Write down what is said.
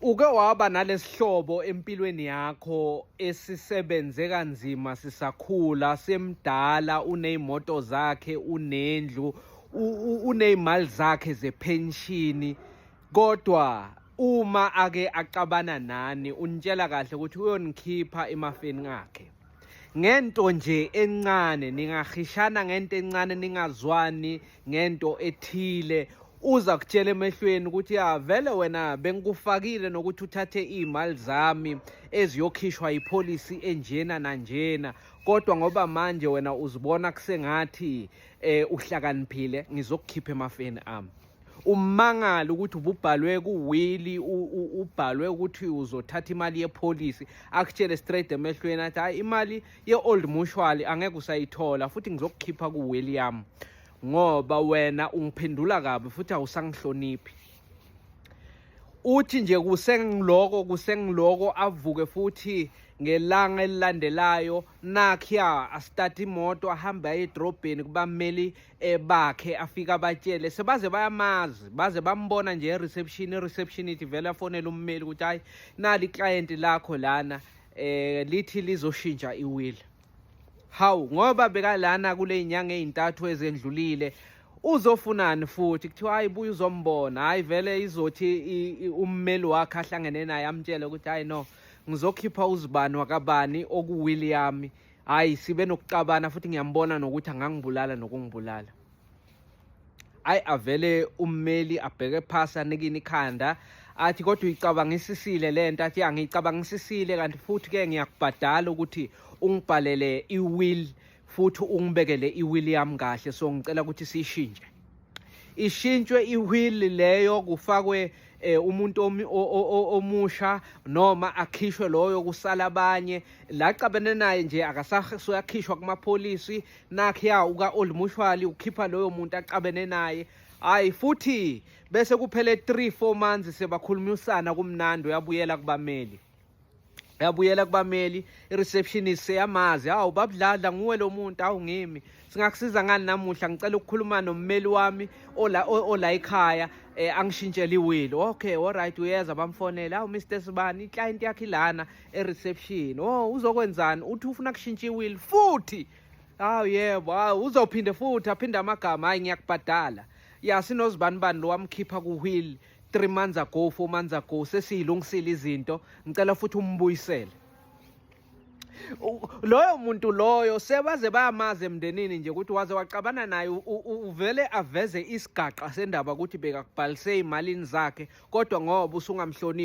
Uke waba nalesihlobo empilweni yakho esisebenze kanzima sisakhula, semdala, uney'moto zakhe, unendlu, uney'mali zakhe zepenshini, kodwa uma ake axabana nani unitshela kahle ukuthi uyonikhipha emafeni akhe. Ngento nje encane, ningahishana ngento encane, ningazwani ngento ethile, uza kutshela emehlweni ukuthi ya vele wena bengikufakile nokuthi uthathe iy'mali zami eziyokhishwa yipholisi enjena nanjena, kodwa ngoba manje wena uzibona kusengathi uhlakaniphile, ngizokukhipha emafeni ami. Ummangala ukuthi ububhalwe kuwili, ubhalwe ukuthi uzothatha imali yepholisi, akutshele straight emehlweni athi hayi, imali ye-old mutual angeke usayithola futhi ngizokukhipha kuwili yami ngoba wena ungiphendula kabi futhi awusangihloniphi. Uthi nje kusengiloko avuke futhi ngelanga elilandelayo, nakhiya astart imoto ahambe aye edrobheni kubameli bakhe, afika abatshele, sebaze bayamazi, baze bambona nje i-reception ithi vele afonele ummeli ukuthi hayi, nali client lakho lana lithi lizoshintsha iwili. Hawu, ngoba bekalana kule y'nyanga ey'ntathu ezendlulile, uzofunani futhi? Kuthiwa hayi, buye uzombona. Hayi, vele izothi ummeli wakhe ahlangene naye amtshele ukuthi hayi no, ngizokhipha uzibani wakabani okuwili yami. Hayi, sibe nokuxabana futhi ngiyambona nokuthi angangibulala nokungibulala. Hayi, avele ummeli abheke phasi, anikine ikhanda, athi kodwa uyicabangisisile le nto? Athi angiyicabangisisile, kanti futhi-ke ngiyakubhadala ukuthi ungibhalele iwill futhi ungibekele iwill yami kahle, so ngicela ukuthi siyishintshe. Ishintshwe iwill leyo, kufakwe umuntu omusha noma akhishwe loyo kusala abanye. La cabene naye nje akasayakhishwa kumapholisi, nakhiya uka-old mutual ukhipha loyo muntu acabene naye. Hayi, futhi bese kuphele 3-4 months sebakhulumisana kumnandi, uyabuyela kubameli. I-receptionist seyamazi, hawu babudladla, nguwe lo muntu, hawu ngimi, singakusiza ngani namuhla, ngicela ukukhuluma nommeli wami ola ekhaya, angishintshele iwili. Okay, alright, uyeza bamfonela, hawu Mr. Sibani, iclient yakhe ilana e-reception. Oh, uzokwenzani? Uthi ufuna kushintsha iwili futhi? Hawu yebo, hawu uzophinde futhi aphinde amagama, hayi ngiyakubhadala. Ya, sinozibani lo wamkhipha kuwili 3 months ago, 4 months ago, sesiyilungisile izinto, ngicela futhi umbuyisele. Loyo muntu loyo sebaze bayamazi emndenini nje ukuthi waze wacabana naye, uvele aveze isigaqa sendaba ukuthi bekakubhalise ey'malini zakhe, kodwa ngoba usungamhloniphi